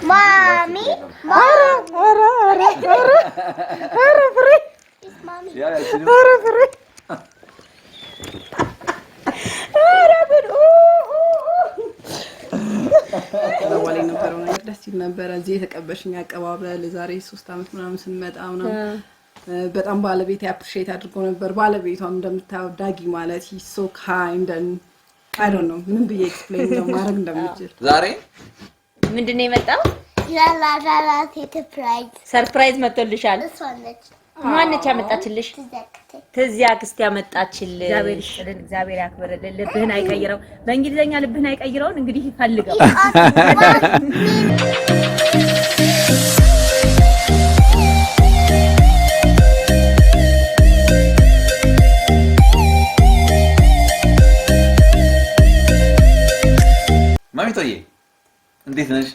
Mommy. Free. Yeah, Free. ደዋሌ ነበረው ነገር ደስ ይል ነበር። እዚህ የተቀበሽኝ አቀባበል ዛሬ 3 አመት ምናምን ስንመጣ ምናምን በጣም ባለቤቴ አፕሪሺየት አድርጎ ነበር። ባለቤቷም እንደምታው ዳጊ ማለት he's so kind and I don't know ምን ብዬ ኤክስፕሌን ማድረግ እንደምችል ዛሬ ምንድነው የመጣው? ሰርፕራይዝ መጥቶልሻል። ማነች ያመጣችልሽ? ትዚያ አክስት ያመጣችልሽ። እግዚአብሔር ይስጥልን፣ እግዚአብሔር ያክብርልን። ልብህን አይቀይረው። በእንግሊዘኛ ልብህን አይቀይረውን እንግዲህ ፈልገው። ማሚቶዬ እንዴት ነሽ?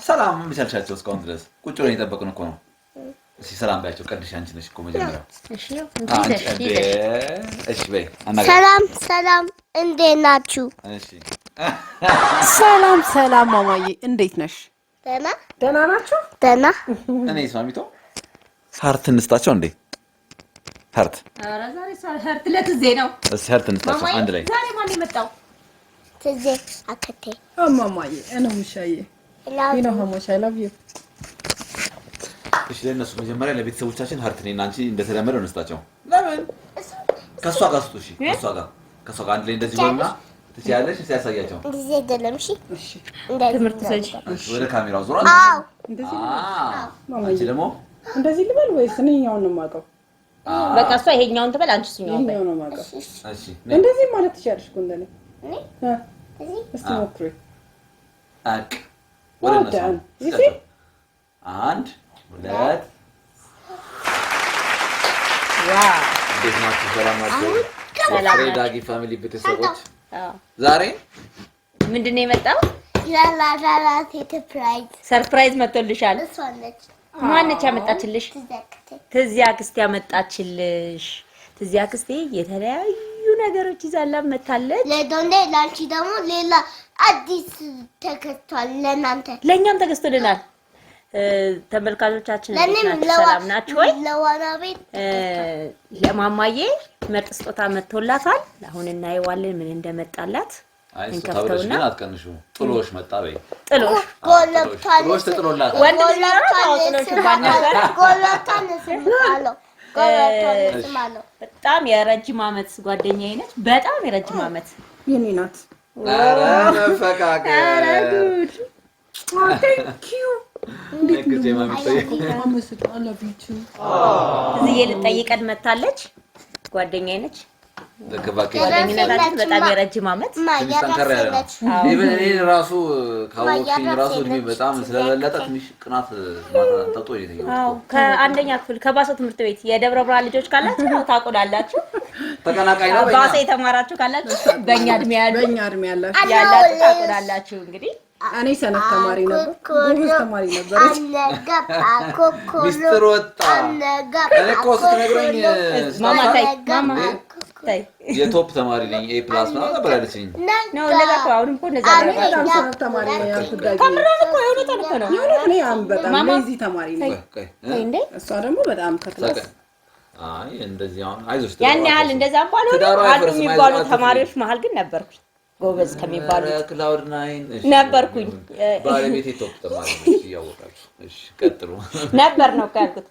ሰላም ብቻልሻቸው እስካሁን ድረስ ቁጭ ብለን እየጠበቅን እኮ ነው። እሺ ሰላም ባያቸው። ቀድሽ አንቺ ነሽ እኮ መጀመሪያ። እሺ በይ አናገር። ሰላም እንዴት ናችሁ? እሺ ሰላም ማማዬ እንዴት ነሽ? ደህና ናችሁ? ደህና። እኔ ማሚቶ ሀርት እንስጣቸው እንዴ? ሀርት ኧረ ዛሬ ሀርት ለትዜ ነው። እሺ ሀርት እንስጣቸው አንድ ላይ። ዛሬ ማን የመጣው? ትዜ አከቴ ማማዬ እኔ ሙሻዬ you know how much I love you። እሺ ለነሱ መጀመሪያ ለቤተሰቦቻችን ሀርት ነኝ አንቺ እንደተለመደው እንስጣቸው። ለምን ከሷ ጋር ስጡ። እሺ ከሷ ጋር አንድ ላይ እንደዚህ ሆነና ትያለሽ ሲያሳያቸው እንደዚህ አይደለም። እሺ ትምህርት ሰጪ ወደ ካሜራው ዞራ። አዎ እንደዚህ አንቺ ደግሞ እንደዚህ ልበል ወይስ እኔኛውን ነው የማውቀው? በቃ እሷ ይሄኛውን ትበል አንቺ እሱኛውን በል። ይሄኛውን ነው የማውቀው። እሺ እንደዚህ ማለት ትችያለሽ እኮ እንደኔ። እዚህ እስቲ ሞክሪ። አቅ ወደነሱ አንድ ሁለት ዋው እንዴት ናችሁ? ሰላም ናችሁ? ዳጊ ፋሚሊ ቤተሰቦች ዛሬ ምንድነው የመጣው? ሰርፕራይዝ መጥቶልሻል። ማነች ያመጣችልሽ? ትዚያ አክስት ያመጣችልሽ። ትዚያ አክስቴ የተለያዩ ነገሮች ይዛላ መታለች። ላንቺ ደግሞ ሌላ አዲስ ተከስቷል። ለኛም ተገዝቶልናል። ተመልካቾቻችን ሰላም ናችሁ ወይ? ለማማዬ ምርጥ ስጦታ መጥቶላታል። አሁን እናየዋለን ምን እንደመጣላት። እንከፍተውና አትቀንሹ። ጥሎሽ መጣ በይ። ጥሎሽ ተጥሎላታል። ወንድ ልጅ ነው ጥሎሽ ባናገር በጣም የረጅም አመት ጓደኛዬ ነች። በጣም የረጅም አመት የኔ ናት። ኧረ መፈቃቀር thank you እንዴት ማሚቶዬ እዚህ ልጠይቀን መጣለች። ጓደኛዬ ነች። ጓደኝነታችን በጣም የረጅም አመት ጠንከር ያለ ነው። ኢቭን እኔ ራሱ ካወቅሽኝ ራሱ እድሜ በጣም ስለበለጠ ትንሽ ቅናት ተጦ ይተኛው። አዎ ከአንደኛ ክፍል ከባሰ ትምህርት ቤት የደብረ ብርሃን ልጆች ካላችሁ ታቆላላችሁ። ተቀናቃይ ነው። ባሰ የተማራችሁ ካላችሁ በእኛ እድሜ ያላችሁ ታቆላላችሁ። እንግዲህ እኔ ሰነፍ ተማሪ ነበር፣ ጎበዝ ተማሪ ነበር። ሚስጥር ወጣ። እኔ እኮ ስትነግረኝ ማማ ታይ የቶፕ ተማሪ ነኝ ኤ ፕላስ ነው ነበር ያለችኝ። ነው ለዛ እኮ አሁን እኮ እንደዛ በጣም ሰነፍ ተማሪ ነኝ ያልኩት ዳጊ። ከምራን እኮ የሆነ ነው። እኔ በጣም ሌዚ ተማሪ ነኝ። እንዴ እሷ ደግሞ በጣም ከክላስ አይ እንደዚህ አሁን አይዞሽ ያን ያህል እንደዛ ባልሆነ አንዱ የሚባሉ ተማሪዎች መሀል ግን ነበርኩኝ። ጎበዝ ከሚባሉት ክላውድ 9 ነበርኩኝ። ባለቤቴ ቶፕ ተማሪ ነች ያወቃችሁ። እሺ ቀጥሉ። ነበር ነው ካልኩት።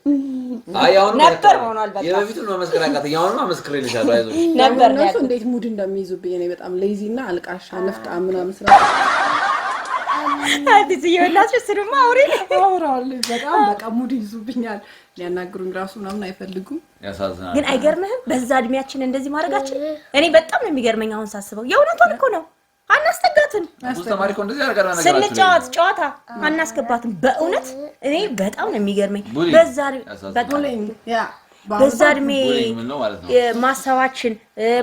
አይ አሁን ነበር ሆኗል። በቃ የበፊቱን መመስከር አቃተኝ። አሁን መስክሬልሻለሁ። አይዞሽ ነበር ነው እሱ እንዴት ሙድ እንደሚይዙብኝ እኔ በጣም ሌዚ እና አልቃሻ ነፍጣ ምናምን ስራ አዲስ ይወላችሁ ስሩማ አውራል በጣም በቃ ሙድ ይዙብኛል። ሊያናግሩኝ ራሱ ምናምን አይፈልጉም። ያሳዝናል። ግን አይገርምህም በዛ እድሜያችን እንደዚህ ማድረጋችን? እኔ በጣም ነው የሚገርመኝ አሁን ሳስበው። የእውነቷን እኮ ነው። አናስጠጋትም። ተማሪ እኮ እንደዚህ ያደርጋል ነገር ስንጫወት ጨዋታ አናስገባትም። በእውነት እኔ በጣም ነው የሚገርመኝ በዛ በዛ እድሜ ማሰባችን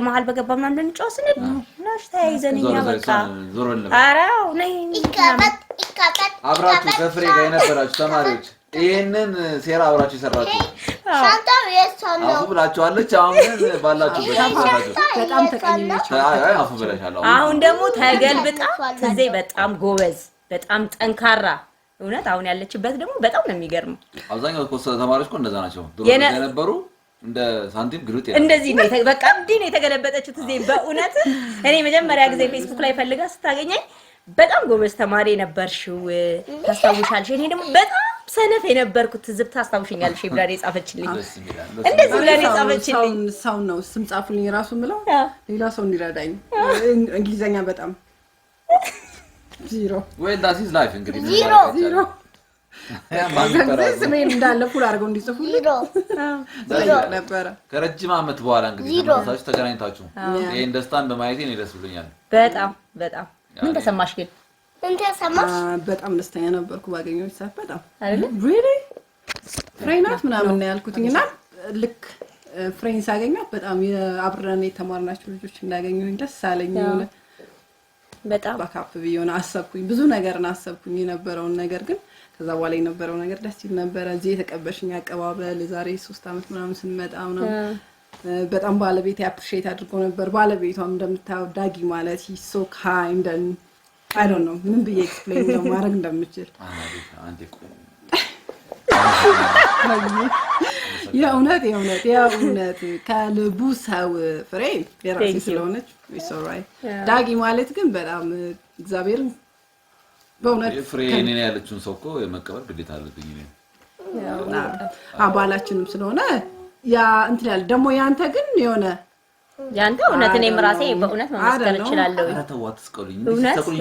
መሀል በገባ ምናምን እንጫወት ስንል ናሽ ተያይዘን እኛ በቃ አራው ነይ አብራችሁ ከፍሬ ጋር የነበራችሁ ተማሪዎች ይሄንን ሴራ አብራችሁ ይሰራችሁ ሻንታው የሷን ነው አፉ ብላችኋለች። አሁን ግን ባላችሁበት በጣም ተቀኝነች። አይ አፉ ብለሻለሁ። አሁን ደግሞ ተገልብጣ ትዜ በጣም ጎበዝ በጣም ጠንካራ እውነት አሁን ያለችበት ደግሞ በጣም ነው የሚገርመው። አብዛኛው ኮርስ ተማሪዎች እኮ እንደዛ ናቸው። ድሮ የነበሩ እንደ ሳንቲም ግሩት ያለው እንደዚህ ነው በቃ እንዲህ ነው የተገለበጠችው ትዜ በእውነት እኔ መጀመሪያ ጊዜ ፌስቡክ ላይ ፈልጋ ስታገኘኝ በጣም ጎበዝ ተማሪ ነበርሽው ታስታውሻለሽ? እኔ ደግሞ በጣም ሰነፍ የነበርኩት ትዝብት ታስታውሽኛለሽ? ብላ የጻፈችልኝ እንደዚህ ብላ የጻፈችልኝ ሰው ነው ስም ጻፉልኝ ራሱ ምለው ሌላ ሰው እንዲረዳኝ እንግሊዘኛ በጣም ዜሮ ወይ ዳት ኢዝ ላይፍ እንግዲህ ዜሮ ስሜን እንዳለ ፉል አድርገው እንዲጽፉልኝ ነበረ። ከረጅም ዓመት በኋላ እንግዲህ ተመሳሳይ ተገናኝታችሁ ይሄን ደስታን በማየቴ ነው ደስ ብሎኛል። በጣም ምን ተሰማሽ ግን? ምን ተሰማሽ? በጣም ደስተኛ ነበርኩ ባገኘሁሽ ሰዓት በጣም ሪሊ ፍሬናት ምናምን ነው ያልኩትኝና ልክ ፍሬን ሳገኛት በጣም አብረን የተማርናቸው ልጆች እንዳገኘሁኝ ደስ አለኝ። የሆነ በጣም ባካፕ ቢሆን አሰብኩኝ ብዙ ነገርን አሰብኩኝ የነበረውን ነገር ግን ከዛ በኋላ የነበረው ነገር ደስ ይል ነበር። እዚህ የተቀበሽኝ አቀባበል ዛሬ 3 አመት ምናምን ስንመጣ ምናምን በጣም ባለቤቴ አፕሪሺየት አድርጎ ነበር። ባለቤቷም እንደምታው ዳጊ ማለት he's so kind and I don't know ምን ብዬ ኤክስፕሌን ነው ማድረግ እንደምችል የእውነት ከልቡ ሰው ፍሬ የራሴ ስለሆነች it's all right ዳጊ ማለት ግን በጣም እግዚአብሔርን በእውነት ፍሬ እኔ ያለችውን ሰው እኮ የመቀበል ግዴታ አለብኝ ነው አባላችንም ስለሆነ ያ እንትን ያለ ደግሞ ያንተ ግን የሆነ ያንተ እውነት እኔም ራሴ በእውነት መመስከር እችላለሁ። አረ ተዋት ስቆልኝ እንዴ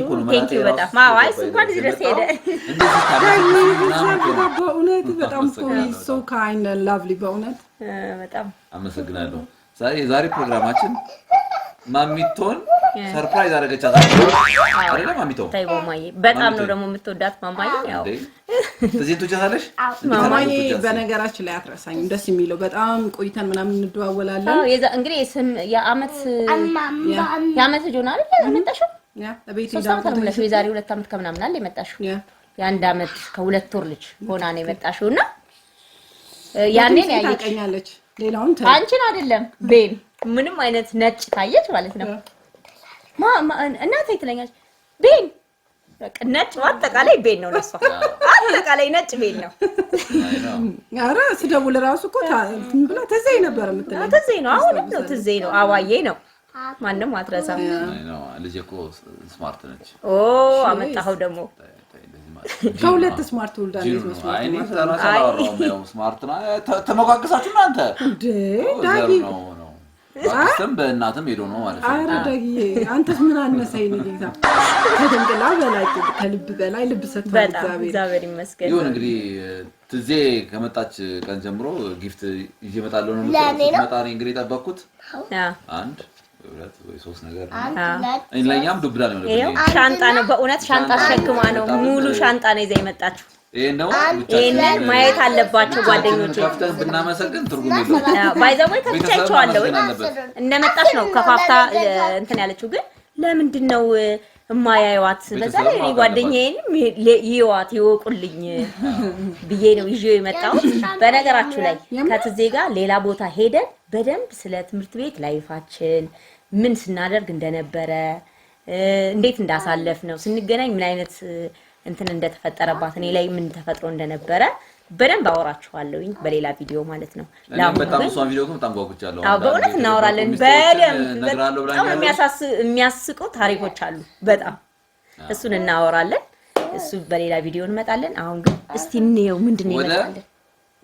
እኮ ነው ማለት ነው። በጣም ማዋይስ እንኳን እዚህ ድረስ ሄደ በእውነት በጣም so kind and lovely በእውነት በጣም አመሰግናለሁ። ዛሬ ፕሮግራማችን ማሚቶን ሰርፕራይዝ አደረገቻት አይደል? ማሚቶ ታይ ማማዬ በጣም ነው ደግሞ የምትወዳት ማማዬ ያው ስለዚህ ትወጃታለሽ ማማዬ በነገራችን ላይ አትረሳኝም። ደስ የሚለው በጣም ቆይተን ምናምን እንደዋወላለን። አዎ እንግዲህ ስም የአመት ጆናል የመጣሽው ያ ለቤት ይዳው የዛሬ 2 አመት ከምናምን አለ የመጣሽው የአንድ አመት ከ2 ወር ልጅ ሆና ነው የመጣሽውና ያኔ ነው ያየኛለች። ሌላውን አንቺን አይደለም ቤን ምንም አይነት ነጭ ታየች ማለት ነው። እናቴ ትለኛለች ቤን በቃ ነጭ አጠቃላይ ቤን ነው ለሷ አጠቃላይ ነጭ ቤን ነው። አረ ስደውል ራሱ እኮ ብላ ተዘይ ነበር የምትለኝ ተዘይ ነው አሁን ነው ተዘይ ነው አዋዬ ነው ማንንም አትረሳም። ልጅ እኮ ስማርት ነች። አመጣው ደግሞ ከሁለት ስማርት ወልዳለች መስሎኝ አይ ነው ስማርት ነው ተመጓገሳችሁ እናንተ እንዴ ዳጊ አስተም በእናትም ሄዶ ነው ማለት ነው። አረ ዳጊ አንተስ ምን አነሳይ ነው ጌታ ከድንቅላ በላይ ከልብ በላይ ልብ ሰጥቷል እግዚአብሔር ይመስገን። ይሁን እንግዲህ ትዜ ከመጣች ቀን ጀምሮ ጊፍት ይዤ እመጣለሁ ነው መጣኔ እንግዲህ ጠበቅኩት 1 2 ወይ 3 ነገር ነው ለኛም ዱብዳ ነው ማለት ነው። ሻንጣ ነው በእውነት ሻንጣ ሸክማ ነው ሙሉ ሻንጣ ነው ይዘህ የመጣችሁ። ይሄን ማየት አለባቸው ጓደኞቼ። ከፍተን ብናመሰግን ትርጉም የለውም። ባይዘው ከፍቻቸዋለሁ እንደመጣሽ ነው ከፋፍታ እንትን ያለችው ግን ለምንድነው የማያዩዋት? በዛ ላይ እኔ ጓደኛዬንም ይዋት ይወቁልኝ ብዬ ነው ይዤው የመጣሁት። በነገራችሁ ላይ ከትዜ ጋር ሌላ ቦታ ሄደን በደንብ ስለ ትምህርት ቤት ላይፋችን ምን ስናደርግ እንደነበረ እንዴት እንዳሳለፍ ነው ስንገናኝ ምን አይነት እንትን እንደተፈጠረባት እኔ ላይ ምን ተፈጥሮ እንደነበረ በደንብ አወራችኋለሁኝ በሌላ ቪዲዮ ማለት ነው። በጣም እሷን ቪዲዮ ግን በጣም ጓጉቻለሁ። አዎ በእውነት እናወራለን በደንብ በጣም የሚያስቁ ታሪኮች አሉ። በጣም እሱን እናወራለን። እሱ በሌላ ቪዲዮ እንመጣለን። አሁን ግን እስቲ እንየው ምንድነው ይመጣል።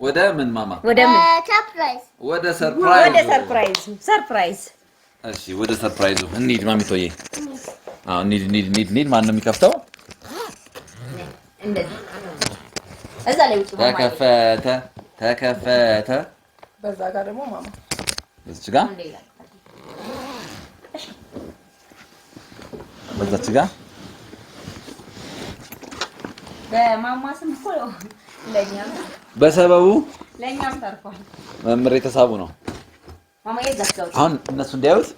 ወደ ምን ማማ ወደ ምን ሰርፕራይዝ ሰርፕራይዝ እሺ ወደ ሰርፕራይዙ እንሂድ ማሚቶዬ። አዎ እንሂድ ማን ነው የሚከፍተው? እንደዚህ እዛ ላይ ውጪ ማማ ተከፈተ በዛ ጋር ደግሞ ማማ እዚህ ጋር በዛች ጋር በማማ ስም እኮ ለኛም በሰበቡ ለኛም ተርፏል። መምሬ ተሳቡ ነው ማማ የዛው አሁን እነሱ እንዲያዩት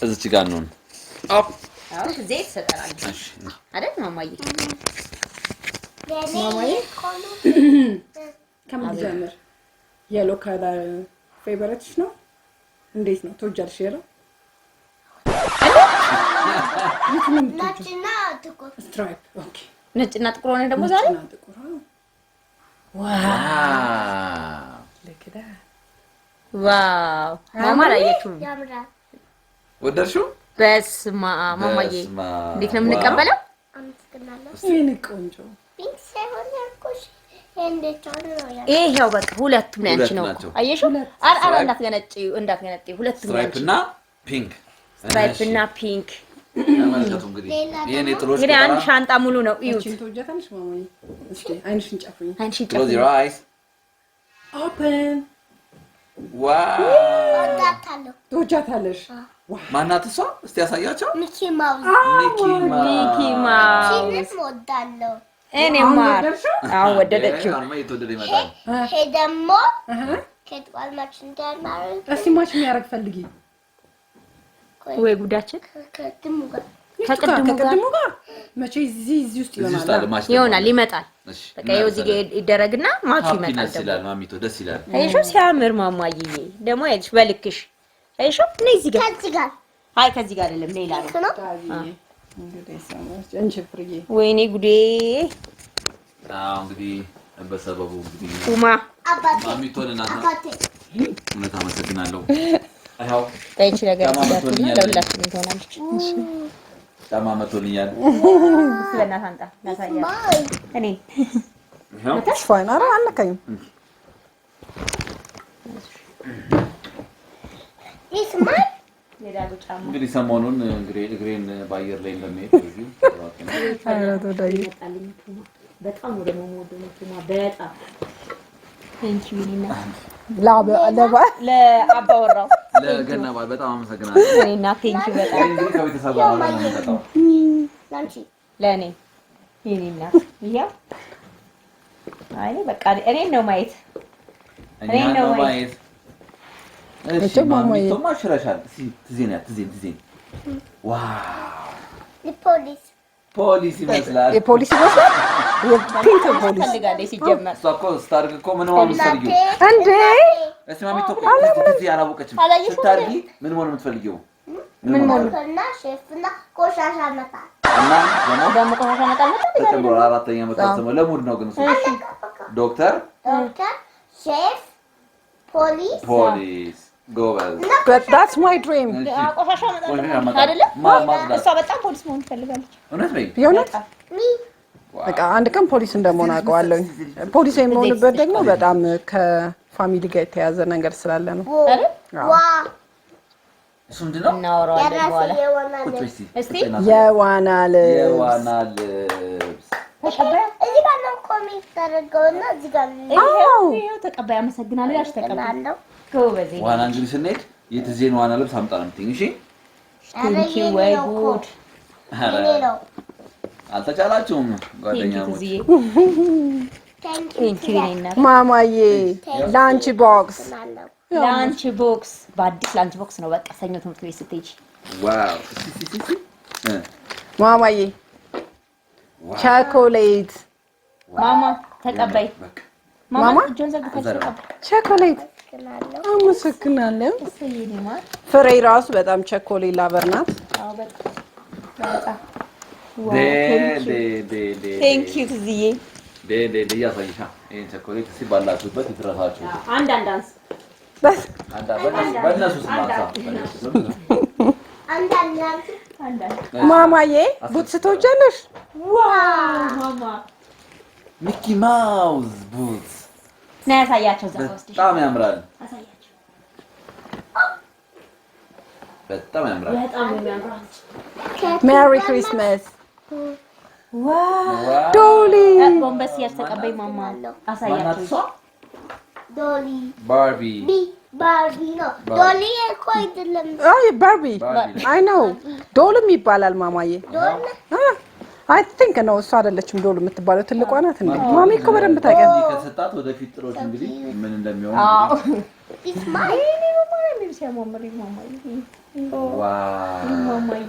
እዚህ ጋር ነው አፕ አሁን ዘይት ሰጠራል አይደል ማማዬ? ከምን ጀምር የሎ ከለር ፌቨሪትሽ ነው? እንዴት ነው ተወጃለሽ? የሎ ነጭና ጥቁር ስትራይፕ ኦኬ ነጭና ጥቁር ሆነ ደግሞ ዛሬ ነጭና ጥቁር ዋው ለከዳ ዋው ማማ ላየችው ያምራል። ወደድሽው? በስማ ማማዬ እንዴት ነው የምንቀበለው? አመሰግናለሁ። ይሄን ቆንጆ ፒንክ ሳይሆን ያልኩሽ እንዴት ሆነ ነው ያ? ይሄው በቃ ሁለቱም ያንቺ ነው ናቸው። አየሽው? አራ እንዳትገነጪው ስትራይፕ እና ፒንክ ስትራይፕ እና ፒንክ ተመልከቱ። እንግዲህ ይሄኔ ጥሎሽ እንግዲህ አንድ ሻንጣ ሙሉ ነው። እዩት። እቺን ተወጃታለሽ ማማዬ? እስኪ አይንሽን ጨፍኝ። አንቺ close your eyes ኦፕን ዋው ወዳታለሁ። ተወጃታለሽ? ማናት እሷ? እስቲ ያሳያቸው። ሚኪ ማውዝ ሚኪ ማውስ ቺንስ ወዳለሁ። እኔማ አሁን ወደደችው። አሁንማ እየተወደደ ይመጣል። ሄ ደግሞ ከጥዋልማች እንዳማረኝ እስቲ ማች የሚያደርግ ፈልጊ። ወይ ጉዳችን ከድሙ ጋር ከቅድሙ ጋር መቼ እዚህ ውስጥ እዚህ ውስጥ ይሆናል። አለ ማች ይሆናል ይመጣል። እሺ በቃ ይኸው እዚህ ጋር ይደረግና ማቹ ይመጣል። ደስ ደግሞ ይላል። ማሚቶ ደስ ይላል። አይሾህ ሲያምር ማማዬ ደግሞ አይልሽ በልክሽ አይሾህ ነይ እዚህ ጋር ከዚህ ጋር አይ ከዚህ ጋር አይደለም ሌላ ነው። ነው እንግዲህ ሰማች እንጂ ፍርዬ ወይኔ ጉዴ እንግዲህ በሰበቡ እንግዲህ ኡማ አባቴ ማሚቶን እናንተ አባቴ እውነት አመሰግናለሁ። አይው ታይቺ ነገር ስለተና ለሁላችንም ትሆናለች። ጫማ መቶልኛል። ስለናት አንጣ ላሳያ ማይ እኔ ይሄው ፋይን አረ አለካኝ ኢስ ማይ የዳሉ ጫማ እንግዲህ ሰሞኑን እንግዲህ እግሬን ባየር ላይ እንደሚሄድ እዚህ አረ ተዳይ ይመጣልኝ ቱማ በጣም ወደ መሞደው ቱማ በጣም ታንኪ ዩ ኒና ለባ ለአባወራው ለገና በዓል በጣም አመሰግናለሁ። እኔና ታንኪ በጣም እንግዲህ ከቤተሰብ ጋር ነው የምንመጣው። ላንቺ ለኔ የኔና ይሄው አይ በቃ እኔን ነው ማየት እኛ ነው ማየት። እሺ ማማዬ ማሚቶ ማሽራሻል ትዜን ዋው ፖሊስ ይመስላል። የፖሊስ ይመስላል። የፒንክ ፖሊስ ፈልጋለች ሲጀመር እሷ እኮ ስታርግ እኮ ምን ሆነ የምትፈልጊው? እንዴ እስቲ ማሚቶ እዚህ አላወቀችም። አላየሽም ስታርጊ ምን ሆነ የምትፈልጊው? ምን ሆነ እና ሼፍና ቆሻሻ መጣ እና ደግሞ ቆሻሻ መጣል ተጨምሮ አራተኛ መጣተመ ለሙድ ነው ግን እሱ ዶክተር ሼፍ ፖሊስ ጎበዝ but that's my dream ቆሻሻ መጣል አይደለ? እሷ በጣም ፖሊስ መሆን ትፈልጋለች። እውነት ነው። የእውነት ሚ በቃ አንድ ቀን ፖሊስ እንደመሆን አውቀዋለሁ። ፖሊስ የምሆንበት ደግሞ በጣም ከፋሚሊ ጋር የተያዘ ነገር ስላለ ነው። ዋ እሱ ምንድን ነው? እናወራዋለን በኋላ ቁጭ በይ እስቲ የዋና የዋና ልብስ ተቀባይ እዚህ ጋር ነው ኮሜንት ተደርገውና እዚህ ጋር ይሄው ተቀባይ አመሰግናለሁ ያሽ ተቀባይ ነው ጎበዝ ዋና እንግዲህ ስንሄድ የትዜን ዋና ልብስ አምጣ ነው የምትይኝ። እሺ ቴንኪ ወይ ጉድ እኔ ነው አልተቻላችሁም ጓደኛሞች። ቴንኪ ኔና ማማዬ ላንች ቦክስ ላንች ቦክስ በአዲስ ላንች ቦክስ ነው በቃ ሰኞ ትምህርት ቤት ስትሄጂ ዋው ማማዬ ቸኮሌት ማማ ተቀባይ ማማ ጆን ዘግተሽ ተቀባይ ቸኮሌት አመሰግናለሁ። እሰየኔ ማር ፍሬ ራሱ በጣም ቸኮሌት ላቨር ናት። አዎ በጣም ቴንክ ዩ ትዝዬ ያሳይሻ ይሄን ቸኮሌት እስኪ ባላችሁበት ይድረሳችሁ። አንድ አንስ በእነሱ ስማሳ ማማዬ ቡትስ ትወጃለሽ? ዋው ማማ ሚኪ ማውዝ ቡትስ ና ያሳያቸው እዛ ውስጥ በጣም ያምራል። ያሳያቸው በጣም ያምራል። በጣም የሚያምራል። ሜሪ ክሪስማስ ዋው ዶሊ ቦምበስ ያስተቀበይ ማማ አሳያቸው ዶሊ ባርቢ ባርቢ ነው ዶሊ እኮ አይደለም አይ ባርቢ አይ ኖ ዶልም ይባላል ማማዬ ዶል አይ ቲንክ ነው እሷ አይደለችም ዶል የምትባለው ትልቋ ናት እንዴ ማሚ እኮ በደንብ ታውቂያለሽ እንዲህ ከሰጣት ወደፊት ጥሮች እንግዲህ ምን እንደሚሆን አዎ ኢስ ማይ ዋው ማማዬ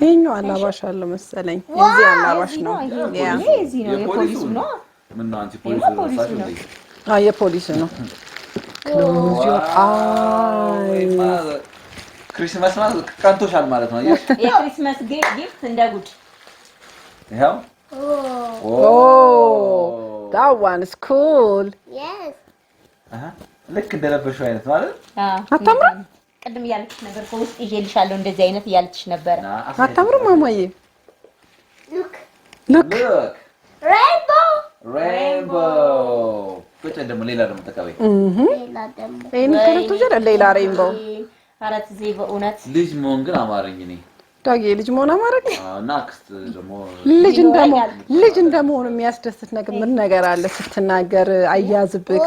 ይሄኛው አላባሽ አለ መሰለኝ የዚህ አላባሽ ነው ያ እዚህ ነው የፖሊሱ ነው ምን ነው አንቺ ፖሊስ ረሳሽ እንዴ? አይ የፖሊስ ነው ክሎዝ ዮር አይስ ክሪስማስ ማለት ቀንቶሻል ማለት ነው። የክሪስማስ ጊፍት እንደ ጉድ ይሄው Oh, that one is cool. Yes. ልክ እንደለበሽው አይነት ማለት አታምርም? ቅድም ያልኩሽ ነበር ከውስጥ ይዤልሻለሁ እንደዚህ አይነት ያልኩሽ ነበር። አታምርም ማማዬ? Look. Look. Rainbow. ቁጭ ደግሞ ሌላ ደግሞ ተቀበይ። ሌላ ደግሞ ይሄን ከረቱ ጀለ ሌላ ሬንቦው አራት ዜ በእውነት ልጅ መሆን ግን አማረኝ እኔ ዳጊ ልጅ መሆን አማረኝ። እና አክስት ደግሞ ልጅ እንደመሆኑ የሚያስደስት ነገር ምን ነገር አለ? ስትናገር አያዝብክ፣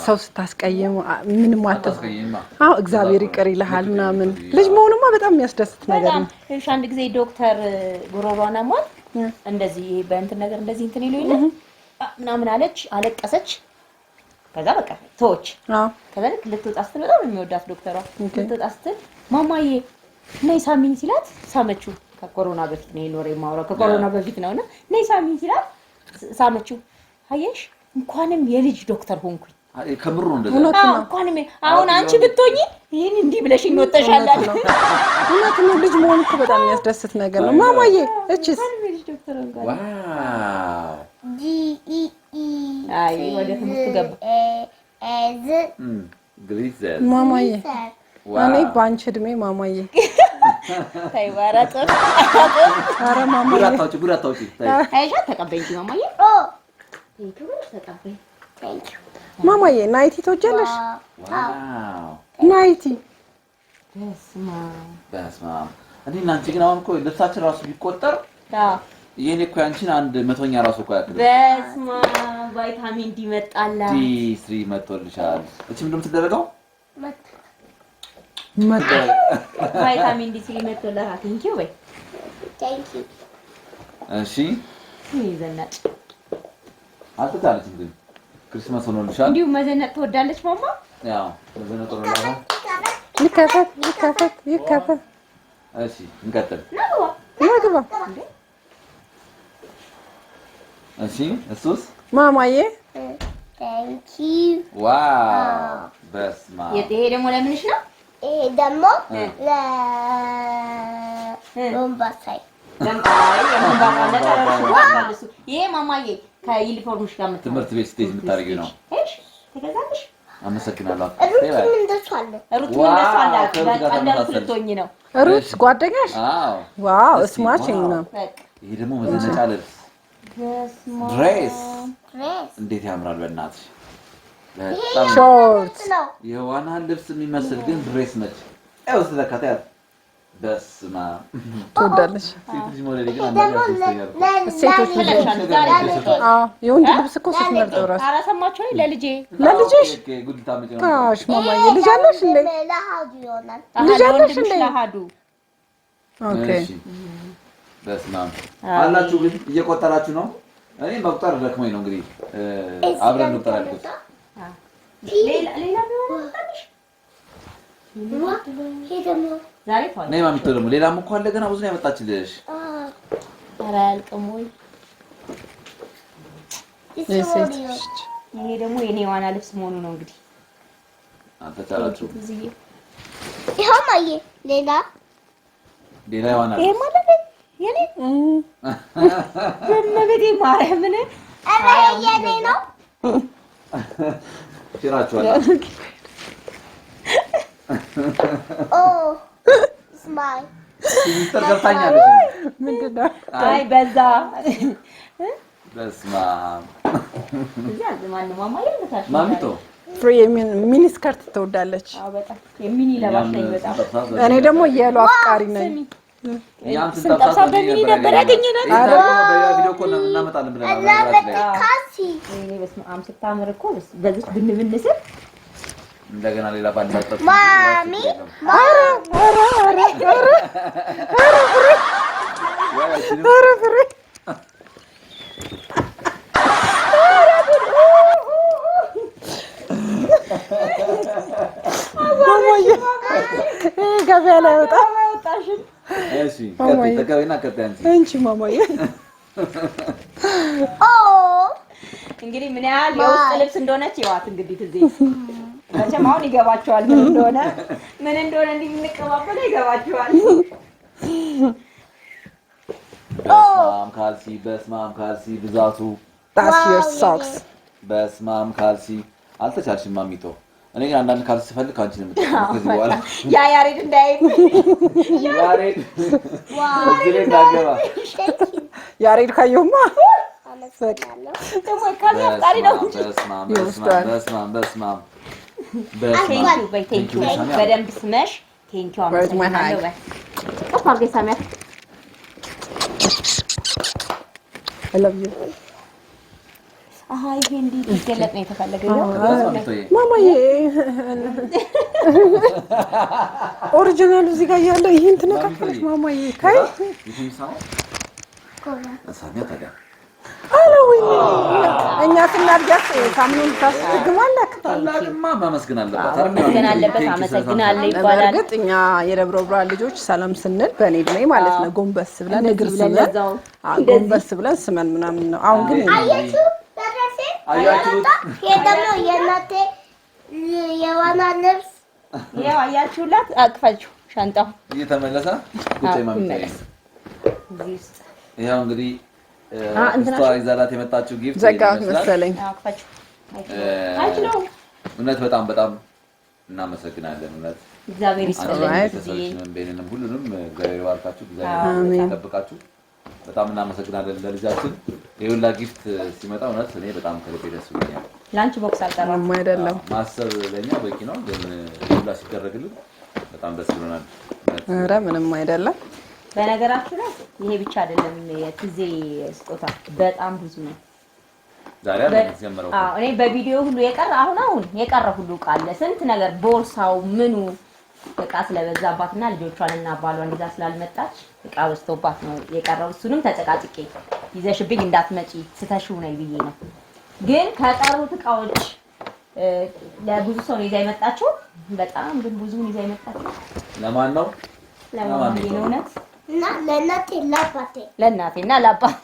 ሰው ስታስቀይም ምንም አታስቀይም። አዎ እግዚአብሔር ይቅር ይልሃል ምናምን። ልጅ መሆኑማ በጣም የሚያስደስት ነገር ነው። እሺ አንድ ጊዜ ዶክተር ጉሮሯን አሟት እንደዚህ በእንትን ነገር እንደዚህ እንትን ይሉ ይለ ምናምን አለች፣ አለቀሰች። ከዛ በቃ ተወች። ከዛ ልትወጣ ስትል በጣም ነው የሚወዳት ዶክተሯ። ልትወጣ ስትል ማማዬ ነይ ሳሚኝ ሲላት ሳመችው። ከኮሮና በፊት ነው የኖረ የማወራው ከኮሮና በፊት ነውና ነይ ሳሚኝ ሲላት ሳመችው። አየሽ እንኳንም የልጅ ዶክተር ሆንኩኝ። ከምሩ እንደዛ እንኳንም አሁን አንቺ ብትሆኚ ይሄን እንዲህ ብለሽ እንወጣሻል አለ። እውነት ነው። ልጅ መሆን እኮ በጣም የሚያስደስት ነገር ነው። ማማዬ እቺስ ዋው GEE አይ ወደ ትምህርት ገባ ግሪዘል ማማዬ እኔ ባንቺ እድሜ ማማዬ ታይዋራጥ አረ ማማዬ ጉራታውጪ አይሻ ተቀበይኝ ማማዬ ተቀበይ Thank you. ማማዬ ናይቲ ትወጃለሽ? ዋው ናይቲ በስማ እኔ እናንቺ ግን አሁን እኮ ልብሳችን ራሱ ቢቆጠር የኔ እኮ ያንቺን አንድ መቶኛ ራሱ እኮ ያክል በስማ ቫይታሚን ዲ መጣላ D3 መጥቶልሻል። እቺ ምንድነው የምትደረገው? ቫይታሚን ዲ መጥቶላ ቴንኪው በይ Thank you. እሺ ይዘናጭ አጥታለች ግን ክርስማስ ሆኖልሻል። እንዲሁ መዘነጥ ትወዳለች ማማ? ያው መዘነጥ ሆኖልሻል። ይከፈት እሺ እንቀጥል። ነግባ እሺ እሱስ ማማዬ Thank you. ዋው በስማ ይሄ ደግሞ ለምንሽ ነው? ይሄ ደግሞ ለቦምባሳይ ለምባይ የቦምባሳይ ይሄ ማማዬ ከዩኒፎርምሽ ጋር ትምህርት ቤት ስቴጅ የምታደርጊው ነው። እሺ ተገዛልሽ? አመሰግናለሁ። ሩት እንደሱ አለ። ሩት እንደሱ አለ። በቀላሉ ልትሆኚ ነው። ሩት ጓደኛሽ? አዎ ዋው ስማችኝ ነው። ይሄ ደግሞ መዘነጫ ልብስ ድሬስ እንዴት ያምራል በእናትሽ። በጣም ሾርት የዋና ልብስ የሚመስል ግን ድሬስ ነች። ያው ስለካታያት በስማ ትወዳለሽ? ሴት ልጅ ሞዴል ግን አንዳንድ ሴቶች የወንድ ልብስ እኮ ስትመርጥ እራሱ ኧረ ሰማችሁ ወይ ለልጅሽ ጉድታ መጪ ነው። ታሽ ማማዬ ልጅ አለሽ እንዴ? ለሃዱ ይሆናል። ልጅ አለሽ እንዴ? ለሃዱ ኦኬ በስማ አላችሁ ግን እየቆጠራችሁ ነው። እኔ መቁጠር ደክሞኝ ነው እንግዲህ አብረን እንቁጠር አልኩት። ሌላ ቢሆንሽ ሄደሞ ዛሬ ታውቂ ነይ ማሚቶ ደግሞ ሌላም እኮ አለ ገና ብዙ ነው ያመጣችልሽ። ኧረ አያልቅም ወይ? ይሄ ደግሞ የኔ ዋና ልብስ መሆኑ ነው እንግዲህ አልተቻላችሁ። ይሄው ማየ ሌላ የዋና ይሄ ማለት የኔ በመቤቴ ማርያምን ኧረ የኔ ነው። ሽራችኋል። ኦ ስማይ ሚስተር ገብታኛለሽ። ምንድነው? አይ በዛ በስማ እዚያ ዘማን ማማ ይልታሽ ማሚቶ ፍሪ ሚኒ ስከርት ትወዳለች። አዎ በጣም የሚኒ ለባሽ ነኝ በጣም። እኔ ደግሞ የሎ አፍቃሪ ነኝ። ያም ስንጠብሳ በሚኒ ነበር ያገኘናት። በቪዲዮ እኮ እናመጣለን ብለናል። ካሲ እኔ በስመ አብ ስታምር እኮ በዚህ ብንብንስል እንደገና ሌላ ባንዳጣጥ ማሚ ፍሬ ማማዬ ገበያ ላይ ወጣሽን? እሺ ከተገበና ከተንቺ አንቺ ማማዬ ኦ እንግዲህ ምን ያህል የውስጥ ልብስ እንደሆነች ይዋት እንግዲህ ትዝ መቼም አሁን ይገባቸዋል ምን እንደሆነ እንዲህ የምንቀባበለው ይገባቸዋል። በስማም ካልሲ በስማም ካልሲ ብዛቱ that's your socks በስማም ካልሲ አልተቻልሽም ማሚቶ እኔ አንዳንድ ካልሲ ስፈልግ አንቺ ነው የምትጠቀመው ከዚህ በኋላ ያ ያሬድ እንዳይብ ያሬድ እዚህ ላይ እንዳገባ ያሬድ ካየውማ ደግሞ ካልሲ አፍቃሪ ነው በስማም ቴንኪው በደንብ ስመሽ ቴንኪው አመሰግናለሁ በይ ከፍ አድርገሽ ሳሚያት I love you አይ እንዴ ይገለጥ ነው የተፈለገው ማማዬ ኦሪጂናሉ እዚህ ጋር ያለው ይሄን ትነካከለሽ ማማዬ ታይ ይሄንሳው ሳሚያት ታዲያ አለውኝ እኛ ስናድጋት ሳምኑን ታስገማለክ ታላቅማ ማመስገን አለባት አመሰግናለሁ ይባላል በእርግጥ እኛ የደብረ ብርሃን ልጆች ሰላም ስንል በኔ ድሜ ማለት ነው ጎንበስ ብለን እግር ስመን ጎንበስ ብለን ስመን ምናምን ነው አሁን ግን አያችሁ የደሞ የናቴ የዋና ልብስ ያው አያችሁላት አቅፋችሁ ሻንጣው እየተመለሰ ቁጭ ማምጣይ ያው እንግዲህ ስቶሪ ዛላት የመጣችው ጊፍት ዘጋት መሰለኝ አቅፋችሁ አይችለው እውነት በጣም እናመሰግናለን እውነት እግዚአብሔር ይስጥልኝ በእኔንም ሁሉንም እግዚአብሔር ይባርካችሁ እግዚአብሔር ይጠብቃችሁ በጣም እናመሰግናለን ለልጃችን የሁላ ጊፍት ሲመጣ እውነት እኔ በጣም ከልቤ ደስ ብሎኛል ላንች ቦክስ አልጠራም አይደለም ማሰብ ለኛ በቂ ነው ግን ሁላ ሲደረግልን በጣም ደስ ብሎናል ኧረ ምንም አይደለም በነገራችሁ ላይ ይሄ ብቻ አይደለም የትዜ ስጦታ በጣም ብዙ ነው ዛሬ አልጀመረው እኔ በቪዲዮ ሁሉ አሁን የቀረ ሁሉ ቃል ስንት ነገር ቦርሳው ምኑ እቃ ስለበዛባትና ልጆቿንና ባሏን ይዛ ስላልመጣች እቃ ወስቶባት ነው የቀረው እሱንም ተጨቃጭቄ ይዘሽብኝ እንዳትመጪ ስተሽው ነው ብዬ ነው ግን ከቀሩት እቃዎች ለብዙ ሰው ነው ይዛ የመጣችው በጣም ግን ብዙውን ይዛ የመጣችው ለማን ነው ለማን ነው እና ለእናቴና ለአባቴ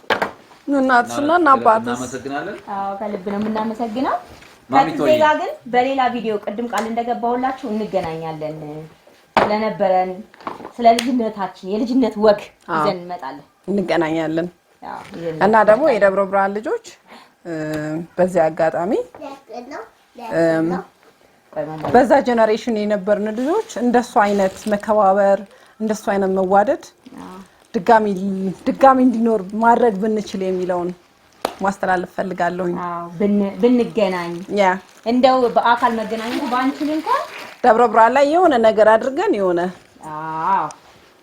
እናትና አባቴ እናመሰግናለን ከልብ ነው የምናመሰግነው ከዚህ ጋር ግን በሌላ ቪዲዮ ቅድም ቃል እንደገባሁላችሁ እንገናኛለን ስለነበረን ስለ ልጅነታችን የልጅነት ወግ ይዘን እንመጣለን እንገናኛለን እና ደግሞ የደብረ ብርሃን ልጆች በዚህ አጋጣሚ በዛ ጄነሬሽን የነበርን ልጆች እንደሱ አይነት መከባበር እንደሱ አይነት መዋደድ ድጋሚ እንዲኖር ማድረግ ብንችል የሚለውን ማስተላለፍ ፈልጋለሁኝ ብንገናኝ እንደው በአካል መገናኘት ባንችል እንኳን ደብረ ብርሃን ላይ የሆነ ነገር አድርገን የሆነ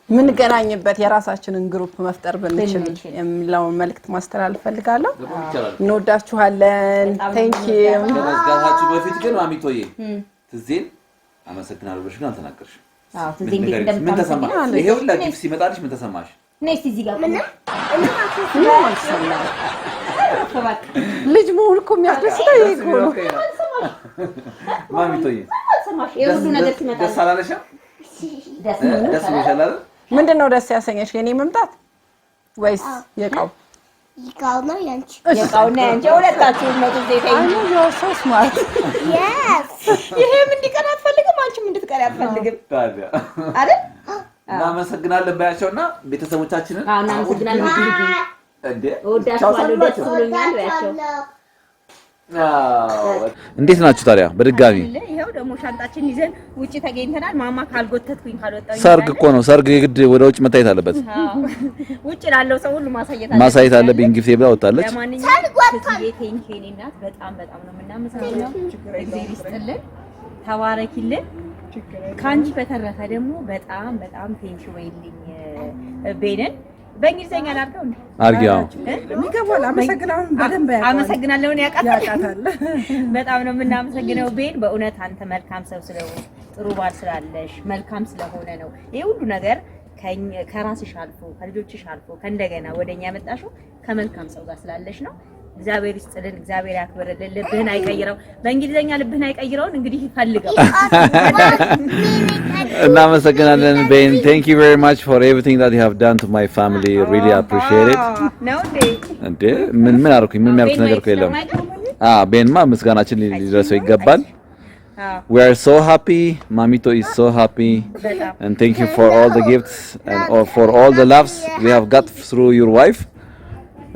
ምን ገናኝበት የራሳችንን ግሩፕ መፍጠር ብንችል የሚለውን መልእክት ማስተላለፍ ፈልጋለሁ እንወዳችኋለን ቴንክ ዩ ከመዝጋታችሁ በፊት ግን ማሚቶዬ ትዜን አመሰግናለሁ ብለሽ ግን አልተናገርሽ ትዜን ምን ተሰማሽ ይሄ ሁላ ጊፍት ሲመጣልሽ ምን ተሰማሽ ነይስ እዚህ ጋር ልጅ መሆን እኮ የሚያስደስተው ይሄ እኮ ነው ማሚቶዬ የሁሉ ነገር ሲመጣ ደስ አላለሽም ደስ ይላል ምንድነው ደስ ያሰኘሽ የኔ መምጣት ወይስ የቃው ነው ያንቺ የቃውና ያንቺ ሁለታችሁ ነው ትዜታይ ነው ዮሴፍ ስማርት ይሄም እንዲቀር አትፈልግም አንቺም እንድትቀር አትፈልግም ታዲያ አይደል እናመሰግናለን ባያቸውና ቤተሰቦቻችንን እናመሰግናለን እንዴ ወዳችኋለሁ ደስ ብሎኛል ባያቸው እንዴት ናችሁ ታዲያ በድጋሚ ይሄው ደግሞ ሻንጣችን ይዘን ውጪ ተገኝተናል ማማ ካልጎተትኩኝ ካልወጣኝ ሰርግ እኮ ነው ሰርግ የግድ ወደ ውጭ መታየት አለበት ውጪ ላለው ሰው ሁሉ ማሳየት አለብኝ ጊፍት ብላ ወጣለች ቴንኪናት በጣም ነው የምናመሰግነው እግዚአብሔር ይስጥልን ተባረኪልን ካንቺ በተረፈ ደግሞ በጣም ቴንኪው ወይልኝ ቤነን በእንግሊዘኛ ላድርገው እንዴ አርጊያው የሚገባው አመሰግናለሁ ያቃታል በጣም ነው የምናመሰግነው ቤን በእውነት አንተ መልካም ሰው ስለሆነ ጥሩ ባል ስላለሽ መልካም ስለሆነ ነው ይሄ ሁሉ ነገር ከራስሽ አልፎ ከልጆችሽ አልፎ ከእንደገና ወደኛ ያመጣሽው ከመልካም ሰው ጋር ስላለሽ ነው እግዚአብሔር ይስጥልን እግዚአብሔር ያክብርልን ልብህን አይቀይረው በእንግሊዘኛ ልብህን አይቀይረውን እንግዲህ ፈልገው እናመሰግናለን Ben thank you very much for everything that you have done to my family really appreciate it ነው እንዴ ምን አርኩኝ ምን ያርኩት ነገር የለም ቤንማ ምስጋናችን ሊደርሰው ይገባል We are so happy Mamito is so happy and thank you for all the gifts and for all the loves we have got through your wife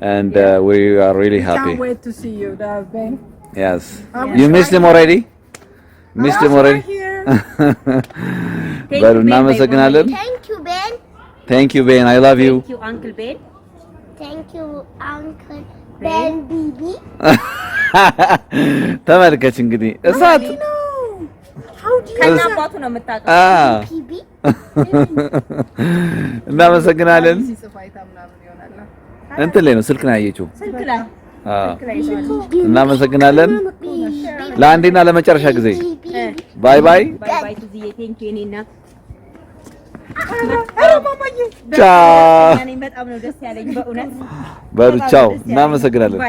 and we are really happy. Can't wait to see you, Ben. Yes. You missed him already? Missed him already? በሉ እናመሰግናለን። Thank you, Ben. Thank you, Ben. I love you. Thank you, Uncle Ben. Thank you, Uncle Ben Bibi. ተመልከች እንግዲህ እሳት ከናባቱ ነው የምታውቀው። ቢቢ እናመሰግናለን። እንትን ላይ ነው ስልክ ነው ያየችው። ስልክ ላይ እናመሰግናለን። ለአንዴና ለመጨረሻ ጊዜ ባይ ባይ ባይ ትዝዬ ቴንክ ዩ እኔና ቻው። በጣም ነው ደስ ያለኝ በእውነት። በሉ ቻው። እናመሰግናለን።